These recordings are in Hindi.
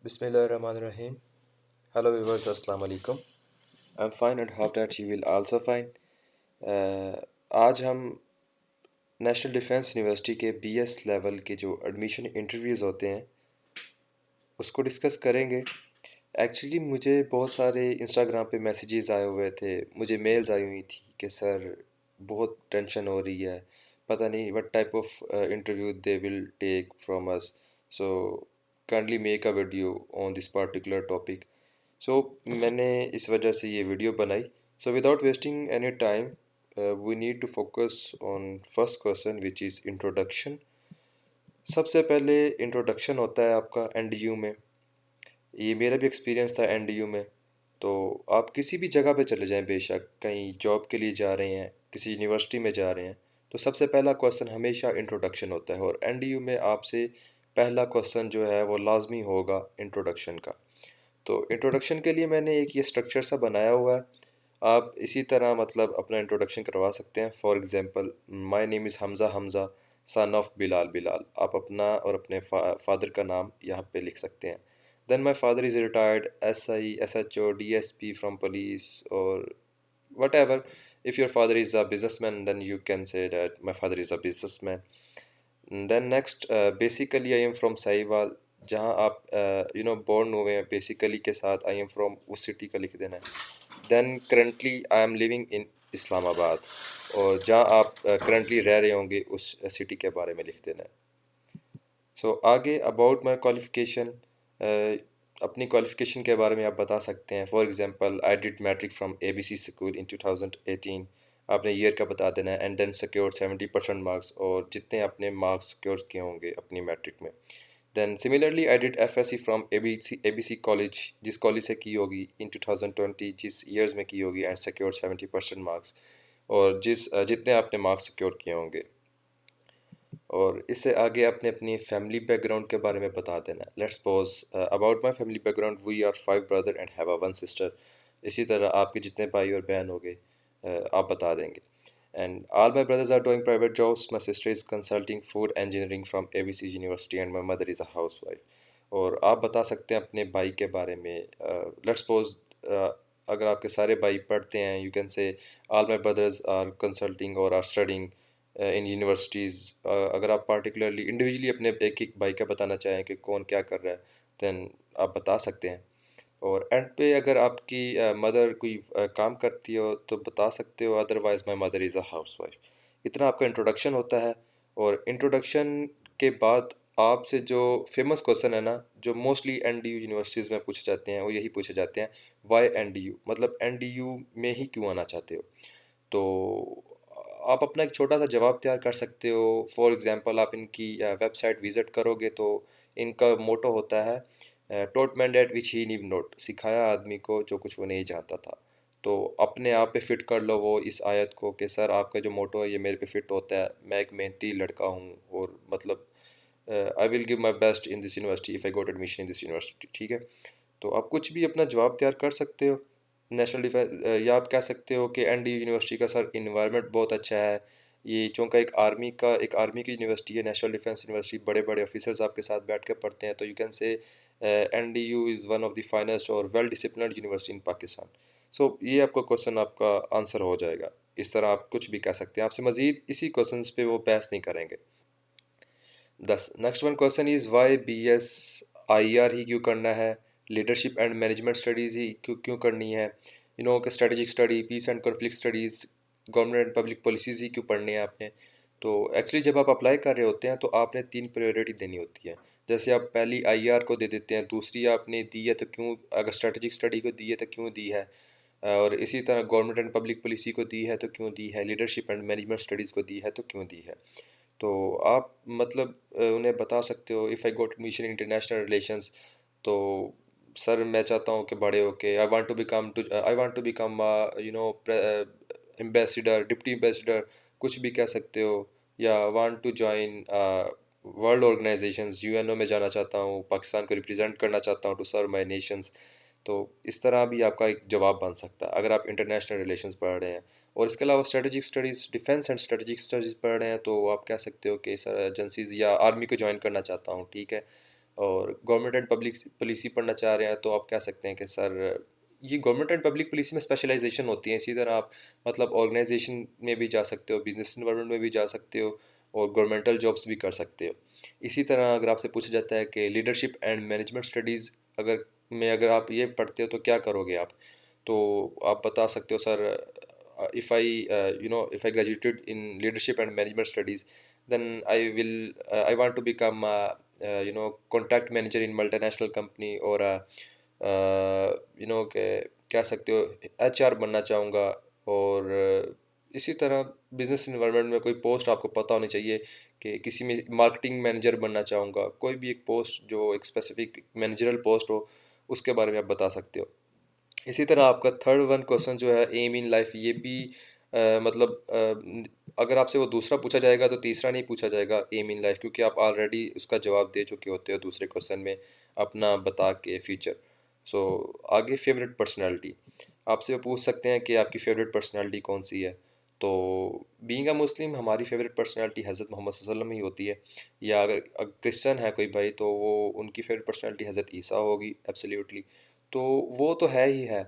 Bismillahirrahmanirrahim. Hello viewers, Assalamu alaikum. I'm fine and hope that you will also fine. आज हम नेशनल डिफेंस यूनिवर्सिटी के बीएस लेवल के जो एडमिशन इंटरव्यूज़ होते हैं उसको डिस्कस करेंगे। एक्चुअली मुझे बहुत सारे इंस्टाग्राम पे मैसेजेस आए हुए थे, मुझे मेल्स आई हुई थी कि सर बहुत टेंशन हो रही है, पता नहीं what type of interview they will take from us, so kindly make a video on this particular topic. So मैंने इस वजह से ये वीडियो बनाई। So without wasting any time we need to focus on first question which is introduction. सबसे पहले इंट्रोडक्शन होता है आपका एनडीयू में। ये मेरा भी एक्सपीरियंस था एनडीयू में। तो आप किसी भी जगह पे चले जाएं, बेशक कहीं जॉब के लिए जा रहे हैं, किसी यूनिवर्सिटी में जा रहे हैं, तो सबसे पहला क्वेश्चन हमेशा इंट्रोडक्शन होता है और एनडीयू में आपसे पहला क्वेश्चन जो है वो लाजमी होगा इंट्रोडक्शन का। तो इंट्रोडक्शन के लिए मैंने एक ये स्ट्रक्चर सा बनाया हुआ है। आप इसी तरह मतलब अपना इंट्रोडक्शन करवा सकते हैं। For example, my name is Hamza Hamza, son of Bilal Bilal. आप अपना और अपने फादर का नाम यहाँ पे लिख सकते हैं। Then my father is retired SI, SHO, DSP from police और whatever. If your father is a businessman then you can say that my father is a businessman. Then next, basically I am from Sahiwal, जहाँ आप बोर्न हुए हैं बेसिकली के साथ आई एम फ्रॉम उस सिटी का लिख देना है। Then currently I am living in Islamabad, और जहाँ आप करंटली रह रहे होंगे उस सिटी के बारे में लिख देना है। सो आगे अबाउट माई क्वालिफ़िकेशन, अपनी क्वालिफ़िकेशन के बारे में आप बता सकते हैं। For example, I did matric from ABC school in 2018। आपने ईयर का बता देना है एंड देन सिक्योर्ड 70% मार्क्स, और जितने आपने मार्क्स सिक्योर किए होंगे अपनी मैट्रिक में। Then similarly I did FSc from ABC college, जिस कॉलेज से की होगी इन 2020, जिस ईयर्स में की होगी, एंड सिक्योर्ड 70% मार्क्स, और जितने आपने मार्क्स सिक्योर किए होंगे। और इससे आगे आपने अपनी फैमिली बैकग्राउंड के बारे में बता देना है। Let's suppose about my family background, we are 5 brother and have a 1 sister. इसी तरह आपके जितने भाई और बहन हो गए आप बता देंगे। And all my brothers are doing private jobs, my sister is consulting food engineering from ABC university and my mother is a housewife. और आप बता सकते हैं अपने भाई के बारे में। लेट्स सपोज अगर आपके सारे भाई पढ़ते हैं, you can say all my brothers are consulting और आर स्टडिंग इन यूनिवर्सिटीज़। अगर आप पार्टिकुलरली इंडिविजुअली अपने एक एक भाई का बताना चाहें कि कौन क्या कर रहा है, देन आप बता सकते हैं। और एंड पे अगर आपकी मदर कोई काम करती हो तो बता सकते हो, otherwise my mother is a house wife. इतना आपका इंट्रोडक्शन होता है। और इंट्रोडक्शन के बाद आपसे जो फेमस क्वेश्चन है ना, जो मोस्टली एनडीयू यूनिवर्सिटीज़ में पूछे जाते हैं, वो यही पूछे जाते हैं, वाई एनडीयू, मतलब एनडीयू में ही क्यों आना चाहते हो। तो आप अपना एक छोटा सा जवाब तैयार कर सकते हो। फॉर एग्जांपल, आप इनकी वेबसाइट विज़िट करोगे तो इनका मोटो होता है, taught man that which he need note, सिखाया आदमी को जो कुछ वो नहीं जानता था। तो अपने आप पे फिट कर लो वो इस आयत को कि सर आपका जो मोटो है ये मेरे पे फिट होता है, मैं एक मेहनती लड़का हूँ और मतलब I will give my best in this university if I got admission in this university. ठीक है, तो आप कुछ भी अपना जवाब तैयार कर सकते हो। नेशनल डिफेंस, या आप कह सकते हो कि एनडी यूनिवर्सिटी का सर इन्वायरमेंट बहुत अच्छा है। ये चूँकि एक आर्मी की यूनिवर्सिटी है, नेशनल डिफेंस यूनिवर्सिटी, बड़े बड़े ऑफिसर्स आपके साथ बैठ कर पढ़ते हैं, तो you can say N D U is one of the finest और well disciplined university in Pakistan. So ये आपका क्वेश्चन आपका आंसर हो जाएगा। इस तरह आप कुछ भी कह सकते हैं, आपसे मज़ीद इसी क्वेश्चन पे वो बहस नहीं करेंगे। This next one question is why BS I R आर ही क्यों करना है, लीडरशिप एंड मैनेजमेंट स्टडीज़ ही क्यों क्यों करनी है, कि strategic study, peace and conflict studies, government and public policies ही क्यों पढ़नी है आपने। तो एक्चुअली जब आप अप्लाई कर रहे होते हैं तो आपने 3 प्रायोरिटी देनी होती है। जैसे आप पहली आई आर को दे देते हैं, दूसरी आपने दी है तो क्यों, अगर स्ट्रेटजिक स्टडी को दी है तो क्यों दी है, और इसी तरह गवर्नमेंट एंड पब्लिक पॉलिसी को दी है तो क्यों दी है, लीडरशिप एंड मैनेजमेंट स्टडीज़ को दी है तो क्यों दी है। तो आप मतलब उन्हें बता सकते हो, if I got admission in international relations, तो सर मैं चाहता हूँ कि बड़े होके I want to become ambassador, deputy ambassador, कुछ भी कह सकते हो। या want to join world organisations, UNO में जाना चाहता हूँ, पाकिस्तान को रिप्रेजेंट करना चाहता हूँ टू सर्व माई नेशंस। तो इस तरह भी आपका एक जवाब बन सकता है अगर आप इंटरनेशनल रिलेशंस पढ़ रहे हैं। और इसके अलावा strategic studies, defence and strategic studies पढ़ रहे हैं तो आप कह सकते हो कि सर एजेंसीज या आर्मी को ज्वाइन करना चाहता हूँ। ठीक है, और गवर्नमेंट एंड पब्लिक पॉलिसी पढ़ना चाह रहे हैं तो आप कह सकते हैं कि सर ये गवर्नमेंट एंड पब्लिक पॉलिसी में स्पेशलाइजेशन होती है। इसी तरह आप मतलब ऑर्गेनाइजेशन में भी जा सकते हो, बिजनेस इन्वायरमेंट में भी जा सकते हो और गवर्नमेंटल जॉब्स भी कर सकते हो। इसी तरह अगर आपसे पूछा जाता है कि लीडरशिप एंड मैनेजमेंट स्टडीज़ अगर आप ये पढ़ते हो तो क्या करोगे आप, तो आप बता सकते हो sir if I graduated in leadership and management studies, then I want to become contact manager in multinational company or कह सकते हो एचआर बनना चाहूँगा। और इसी तरह बिजनेस इन्वायरमेंट में कोई पोस्ट आपको पता होनी चाहिए कि किसी में मार्केटिंग मैनेजर बनना चाहूँगा, कोई भी एक पोस्ट जो एक स्पेसिफिक मैनेजरल पोस्ट हो उसके बारे में आप बता सकते हो। इसी तरह आपका थर्ड वन क्वेश्चन जो है एम इन लाइफ, ये भी अगर आपसे वो दूसरा पूछा जाएगा तो तीसरा नहीं पूछा जाएगा एम इन लाइफ, क्योंकि आप ऑलरेडी उसका जवाब दे चुके होते हो दूसरे क्वेश्चन में अपना बता के फ्यूचर। सो आगे फेवरेट पर्सनालिटी, आपसे वो पूछ सकते हैं कि आपकी फेवरेट पर्सनालिटी कौन सी है। तो बीइंग अ मुस्लिम हमारी फेवरेट पर्सनालिटी हज़रत मोहम्मद सल्लल्लाहु अलैहि वसल्लम ही होती है, या अगर क्रिश्चियन है कोई भाई तो वो उनकी फेवरेट पर्सनालिटी हज़रत ईसा होगी एब्सोल्युटली। तो वो तो है ही है,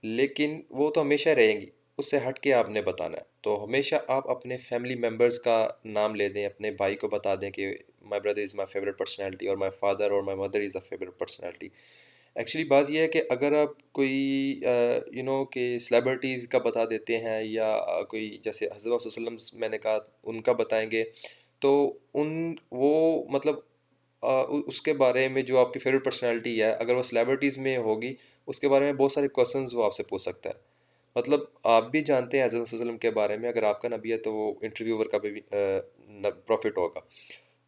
लेकिन वो तो हमेशा रहेंगी, उससे हट के आपने बताना है। तो हमेशा आप अपने फैमिली मेम्बर्स का नाम ले दें, अपने भाई को बता दें कि my brother is my favourite personality और माय फादर और my mother is a favourite personality. Actually बात ये है कि अगर आप कोई कि सेलिब्रिटीज़ का बता देते हैं या कोई जैसे हज़रत वसल्लम मैंने कहा उनका बताएंगे, तो उन वो मतलब उसके बारे में जो आपकी फेवरेट पर्सनैलिटी है अगर वो सेलिब्रिटीज़ में होगी, उसके बारे में बहुत सारे क्वेश्चंस वो आपसे पूछ सकता है। मतलब आप भी जानते हैं हज़रत वसल्लम के बारे में, अगर आपका नबी है तो वो इंटरव्यूअर का भी प्रॉफिट होगा।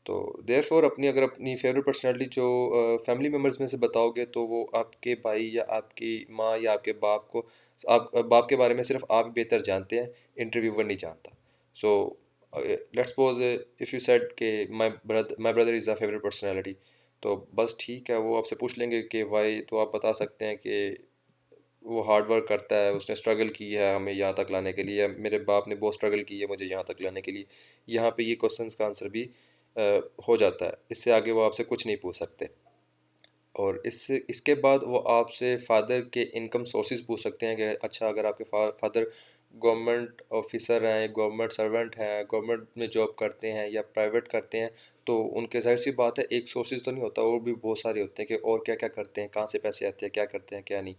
तो देयरफॉर अपनी फेवरेट पर्सनैलिटी जो फैमिली मेम्बर्स में से बताओगे तो वो आपके भाई या आपकी माँ या आपके बाप को, आप बाप के बारे में सिर्फ आप बेहतर जानते हैं, इंटरव्यूअर नहीं जानता। So let's suppose if you said कि my brother is a favourite personality, तो बस ठीक है, वो आपसे पूछ लेंगे कि वाई, तो आप बता सकते हैं कि वो हार्ड वर्क करता है, उसने स्ट्रगल की है हमें यहाँ तक लाने के लिए, या मेरे बाप ने बहुत स्ट्रगल की है मुझे यहाँ तक लाने के लिए। यहाँ पे ये क्वेश्चंस का आंसर भी हो जाता है, इससे आगे वो आपसे कुछ नहीं पूछ सकते। और इसके बाद वो आपसे फादर के इनकम सोर्सेज पूछ सकते हैं कि अच्छा अगर आपके फादर गवर्नमेंट ऑफिसर हैं, गवर्नमेंट सर्वेंट हैं, गवर्नमेंट में जॉब करते हैं या प्राइवेट करते हैं, तो उनके ज़ाहिर सी बात है एक सोर्सेज तो नहीं होता, और भी बहुत सारे होते हैं कि और क्या क्या करते हैं, कहाँ से पैसे आते हैं, क्या करते हैं क्या नहीं।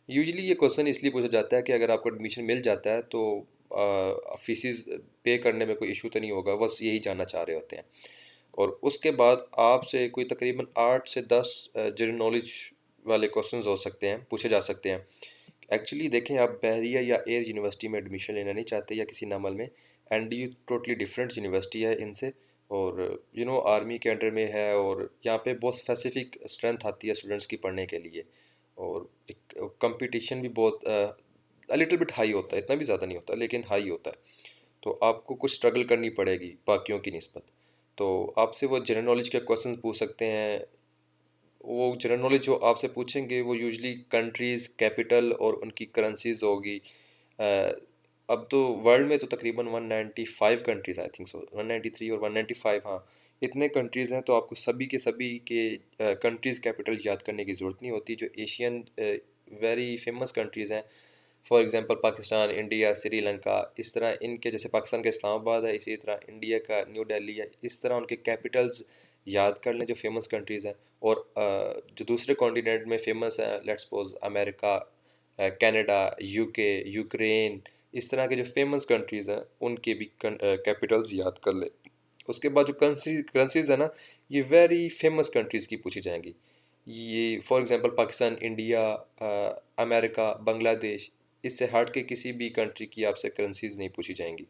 यूजुअली ये क्वेश्चन इसलिए पूछा जाता है कि अगर आपको एडमिशन मिल जाता है तो फीसिस पे करने में कोई इशू तो नहीं होगा, बस यही जानना चाह रहे होते हैं। और उसके बाद आपसे कोई तकरीबन 8 से 10 जनरल नॉलेज वाले क्वेश्चंस हो सकते हैं, पूछे जा सकते हैं। एक्चुअली देखें, आप बहरिया या एयर यूनिवर्सिटी में एडमिशन लेना नहीं चाहते या किसी नामल में, and you totally different university है इनसे, और आर्मी के अंडर में है, और यहाँ पे बहुत स्पेसिफिक स्ट्रेंथ आती है स्टूडेंट्स की पढ़ने के लिए, और कंपटीशन भी बहुत लिटिल बिट हाई होता है, इतना भी ज़्यादा नहीं होता लेकिन हाई होता है। तो आपको कुछ स्ट्रगल करनी पड़ेगी बाकियों की निस्बत। तो आपसे वो जनरल नॉलेज के क्वेश्चन पूछ सकते हैं। वो जनरल नॉलेज जो आपसे पूछेंगे वो यूजुअली कंट्रीज़ कैपिटल और उनकी करेंसीज होगी। अ, अब तो वर्ल्ड में तो तकरीबन 195 कंट्रीज़, आई थिंक सो 193 और 195, हाँ इतने कंट्रीज़ हैं, तो आपको सभी के कंट्रीज़ कैपिटल याद करने की ज़रूरत नहीं होती। जो एशियन वेरी फेमस कंट्रीज़ हैं, for example Pakistan, India, Sri Lanka, इस तरह इनके, जैसे पाकिस्तान का इस्लामाबाद है, इसी तरह इंडिया का न्यू दिल्ली है, इस तरह उनके कैपिटल्स याद कर लें जो फेमस कंट्रीज़ हैं। और जो दूसरे कॉन्टिनेंट में फेमस हैं, let's suppose America, Canada, UK, Ukraine, इस तरह के जो फेमस कंट्रीज़ हैं उनके भी कैपिटल्स याद कर लें। उसके बाद जो करेंसीज है ना, ये वेरी फेमस कंट्रीज़ की पूछी जाएंगी। ये for example Pakistan, India, America, Bangladesh, इससे हट के किसी भी कंट्री की आपसे करेंसीज नहीं पूछी जाएंगी।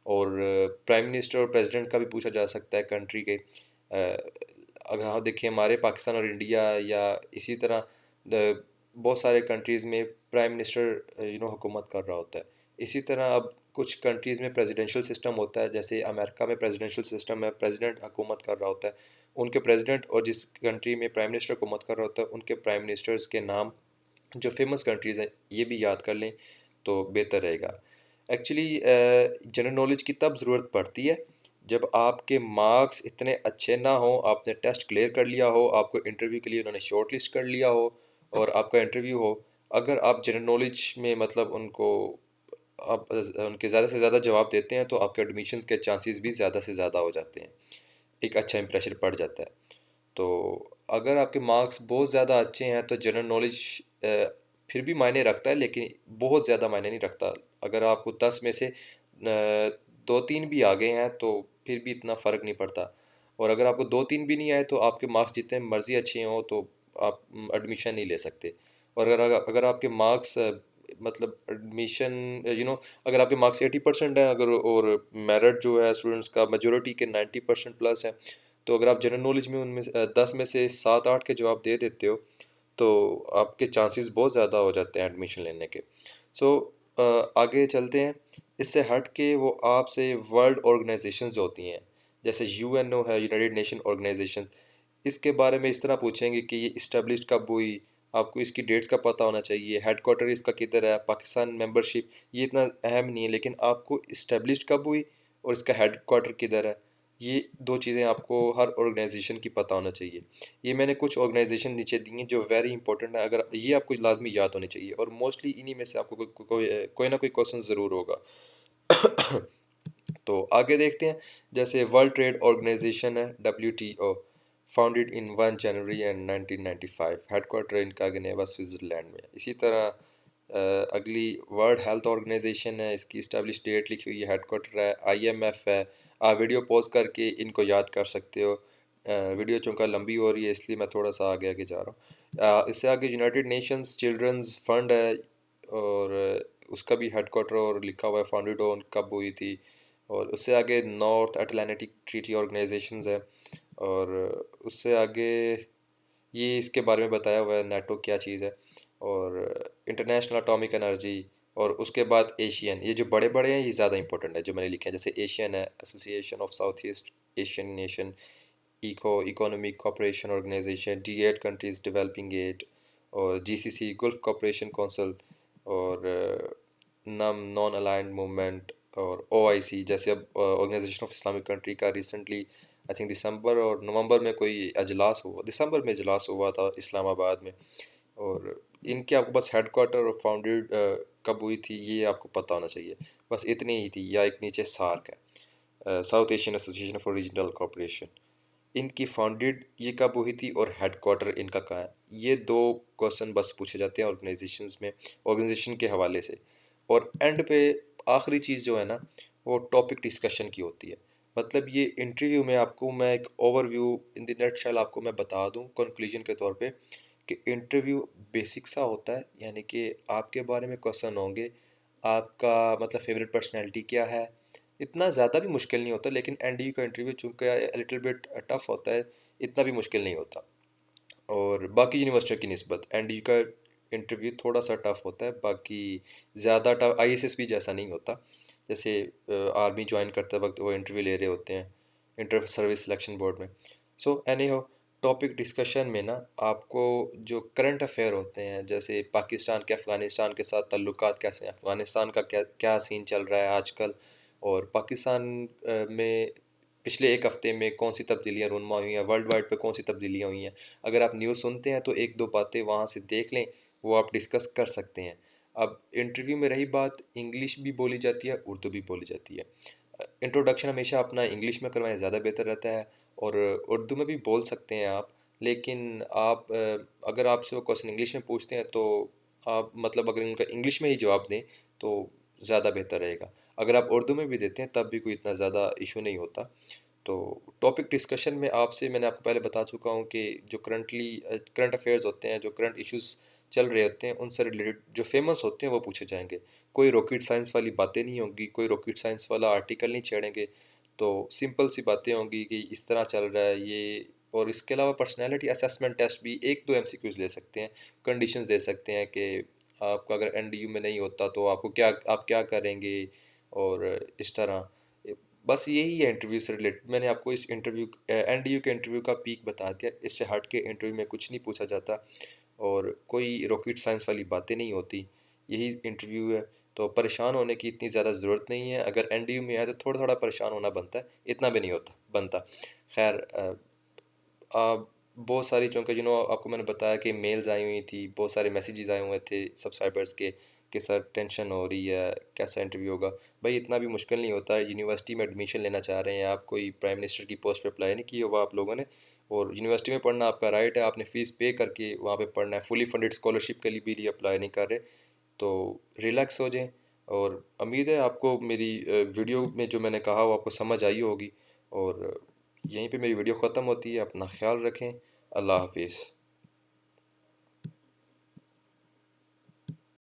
और प्राइम मिनिस्टर और प्रेसिडेंट का भी पूछा जा सकता है कंट्री के। अगर हाँ देखिए, हमारे पाकिस्तान और इंडिया या इसी तरह बहुत सारे कंट्रीज़ में प्राइम मिनिस्टर हुकूमत कर रहा होता है। इसी तरह अब कुछ कंट्रीज़ में प्रेसिडेंशियल सिस्टम होता है, जैसे अमेरिका में प्रेसिडेंशियल सिस्टम है, प्रेसिडेंट हुकूमत कर रहा होता है। उनके प्रेसिडेंट और जिस कंट्री में प्राइम मिनिस्टर हुकूमत कर रहा होता है उनके प्राइम मिनिस्टर्स के नाम जो फेमस कंट्रीज़ हैं ये भी याद कर लें तो बेहतर रहेगा। एक्चुअली जनरल नॉलेज की तब ज़रूरत पड़ती है जब आपके मार्क्स इतने अच्छे ना हो, आपने टेस्ट क्लियर कर लिया हो, आपको इंटरव्यू के लिए उन्होंने शॉर्ट लिस्ट कर लिया हो और आपका इंटरव्यू हो, अगर आप जनरल नॉलेज में मतलब उनको आप उनके ज़्यादा से ज़्यादा जवाब देते हैं तो आपके एडमिशन्स के चांसेस भी ज़्यादा से ज़्यादा हो जाते हैं, एक अच्छा इंप्रेशन पड़ जाता है। तो अगर आपके मार्क्स बहुत ज़्यादा अच्छे हैं तो जनरल नॉलेज फिर भी मायने रखता है, लेकिन बहुत ज़्यादा मायने नहीं रखता। अगर आपको 10 में से 2-3 भी आ गए हैं तो फिर भी इतना फ़र्क नहीं पड़ता, और अगर आपको 2-3 भी नहीं आए तो आपके मार्क्स जितने मर्ज़ी अच्छे हों तो आप एडमिशन नहीं ले सकते। और अगर अगर आपके मार्क्स मतलब एडमिशन अगर आपके मार्क्स 80% हैं, अगर और मेरिट जो है स्टूडेंट्स का मेजोरिटी के 90% प्लस है, तो अगर आप जनरल नॉलेज में उनमें 10 में से 7-8 के जवाब दे देते हो तो आपके चांसेस बहुत ज़्यादा हो जाते हैं एडमिशन लेने के। सो आगे चलते हैं। इससे हट के वो आपसे वर्ल्ड ऑर्गेनाइजेशंस जो होती हैं, जैसे यूएनओ है, यूनाइटेड नेशन ऑर्गेनाइजेशन, इसके बारे में इस तरह पूछेंगे कि ये इस्टेब्लिश कब हुई, आपको इसकी डेट्स का पता होना चाहिए, हेडक्वार्टर इसका किधर है, पाकिस्तान मेंबरशिप, ये इतना अहम नहीं है, लेकिन आपको इस्टेब्लिश कब हुई और इसका हेडक्वार्टर किधर है, ये दो चीज़ें आपको हर ऑर्गेनाइजेशन की पता होना चाहिए। ये मैंने कुछ ऑर्गेनाइजेशन नीचे दी हैं जो वेरी इंपॉर्टेंट है, अगर ये आपको लाजमी याद होनी चाहिए, और मोस्टली इन्हीं में से आपको कोई ना कोई क्वेश्चन ज़रूर होगा। तो आगे देखते हैं। जैसे वर्ल्ड ट्रेड ऑर्गेनाइजेशन है, WTO, founded in 1 January and 1995, headquarter इनका जिनेवा स्विट्ज़रलैंड में। इसी तरह अगली वर्ल्ड हेल्थ ऑर्गेनाइजेशन है, इसकी इस्टेब्लिश डेट लिखी हुई है, हेडक्वार्टर है, IMF है। आप वीडियो पॉज करके इनको याद कर सकते हो। वीडियो चूँकि लंबी हो रही है इसलिए मैं थोड़ा सा आगे आगे जा रहा हूँ। इससे आगे यूनाइटेड नेशंस चिल्ड्रंस फंड है, और उसका भी हेडक्वार्टर और लिखा हुआ है, फाउंडेड ऑन कब हुई थी। और उससे आगे नॉर्थ अटलांटिक ट्रीटी ऑर्गेनाइजेशंस है, और उससे आगे ये इसके बारे में बताया हुआ है नाटो क्या चीज़ है, और इंटरनेशनल एटॉमिक एनर्जी। और उसके बाद एशियन, ये जो बड़े बड़े हैं ये ज़्यादा इंपॉर्टेंट है जो मैंने लिखे हैं, जैसे एशियन है, association of south east Asian nation, economic cooperation organization, D8 countries developing aid, और GCC गल्फ कोऑपरेशन काउंसिल, और नम नॉन अलाइंड मूवमेंट, और OIC। जैसे अब ऑर्गेनाइजेशन ऑफ इस्लामिक कंट्री का रिसेंटली आई थिंक दिसंबर और नवंबर में कोई अजलास हुआ, दिसंबर में अजलास हुआ था इस्लामाबाद में, और इनके आपको बस हेडक्वार्टर और फाउंडेड कब हुई थी ये आपको पता होना चाहिए। बस इतनी ही थी, या एक नीचे सार्क है, south Asian association for regional cooperation, इनकी फाउंडेड ये कब हुई थी और हेडक्वार्टर इनका कहाँ है। ये दो क्वेश्चन बस पूछे जाते हैं ऑर्गेनाइजेशंस में, ऑर्गेनाइजेशन के हवाले से। और एंड पे आखिरी चीज़ जो है ना, वो टॉपिक डिस्कशन की होती है। मतलब ये इंटरव्यू में आपको मैं एक ओवरव्यू इन द नटशेल आपको मैं बता दूं कंक्लूजन के तौर पे, कि इंटरव्यू बेसिक सा होता है, यानी कि आपके बारे में क्वेश्चन होंगे, आपका मतलब फेवरेट पर्सनैलिटी क्या है। इतना ज़्यादा भी मुश्किल नहीं होता, लेकिन एनडीयू का इंटरव्यू चूँकि लिटिल बिट टफ होता है, इतना भी मुश्किल नहीं होता। और बाकी यूनिवर्सिटियों की निस्बत एनडीयू का इंटरव्यू थोड़ा सा टफ होता है, बाकी ज़्यादा टफ ISSB जैसा नहीं होता। जैसे आर्मी ज्वाइन करते वक्त वो इंटरव्यू ले रहे होते हैं इंटर सर्विस सिलेक्शन बोर्ड में। सो एनी हो, टॉपिक डिस्कशन में ना आपको जो करंट अफेयर होते हैं, जैसे पाकिस्तान के अफ़गानिस्तान के साथ ताल्लुकात कैसे हैं, अफ़गानिस्तान का क्या क्या सीन चल रहा है आजकल, और पाकिस्तान में पिछले एक हफ्ते में कौन सी तब्दीलियाँ रूनमा हुई हैं, वर्ल्ड वाइड पे कौन सी तब्दीलियाँ हुई हैं। अगर आप न्यूज़ सुनते हैं तो एक दो बातें वहाँ से देख लें, वो आप डिस्कस कर सकते हैं। अब इंटरव्यू में रही बात, इंग्लिश भी बोली जाती है, उर्दू भी बोली जाती है। इंट्रोडक्शन हमेशा अपना इंग्लिश में करवाएं, ज़्यादा बेहतर रहता है, और उर्दू में भी बोल सकते हैं आप, लेकिन आप अगर आपसे वो क्वेश्चन इंग्लिश में पूछते हैं तो आप मतलब अगर उनका इंग्लिश में ही जवाब दें तो ज़्यादा बेहतर रहेगा। अगर आप उर्दू में भी देते हैं तब भी कोई इतना ज़्यादा इशू नहीं होता। तो टॉपिक डिस्कशन में आपसे मैंने आपको पहले बता चुका हूँ कि जो करंट अफेयर्स होते हैं, जो करंट इश्यूज चल रहे होते हैं, उनसे रिलेटेड जो फेमस होते हैं वो पूछे जाएंगे। कोई रॉकेट साइंस वाली बातें नहीं होंगी, कोई रॉकेट साइंस वाला आर्टिकल नहीं छेड़ेंगे। तो सिंपल सी बातें होंगी कि इस तरह चल रहा है ये। और इसके अलावा पर्सनैलिटी असेसमेंट टेस्ट भी एक दो MCQs ले सकते हैं, कंडीशंस दे सकते हैं कि आपका अगर NDU में नहीं होता तो आपको क्या आप क्या करेंगे, और इस तरह। बस यही है इंटरव्यू से रिलेटेड। मैंने आपको इस इंटरव्यू NDU के इंटरव्यू का पीक बता दिया, इससे हट के इंटरव्यू में कुछ नहीं पूछा जाता, और कोई रॉकेट साइंस वाली बातें नहीं होती। यही इंटरव्यू है। तो परेशान होने की इतनी ज़्यादा ज़रूरत नहीं है। अगर एनडीयू में है तो थोड़ा थोड़ा परेशान होना बनता है, इतना भी नहीं होता बनता। खैर, बहुत सारी, चूँकि आपको मैंने बताया कि मेल्स आई हुई थी, बहुत सारे मैसेजेस आए हुए थे सब्सक्राइबर्स के कि सर टेंशन हो रही है, कैसा इंटरव्यू होगा। भाई इतना भी मुश्किल नहीं होता है। यूनिवर्सिटी में एडमिशन लेना चाह रहे हैं आप, कोई प्राइम मिनिस्टर की पोस्ट पे अप्लाई नहीं की हुआ आप लोगों ने, और यूनिवर्सिटी में पढ़ना आपका राइट है, आपने फ़ीस पे करके वहाँ पे पढ़ना है। फुली फंडेड स्कॉलरशिप के लिए भी अप्लाई नहीं कर रहे, तो रिलैक्स हो जाएं। और उम्मीद है आपको मेरी वीडियो में जो मैंने कहा वो आपको समझ आई होगी। और यहीं पे मेरी वीडियो ख़त्म होती है। अपना ख्याल रखें। अल्लाह हाफिज़।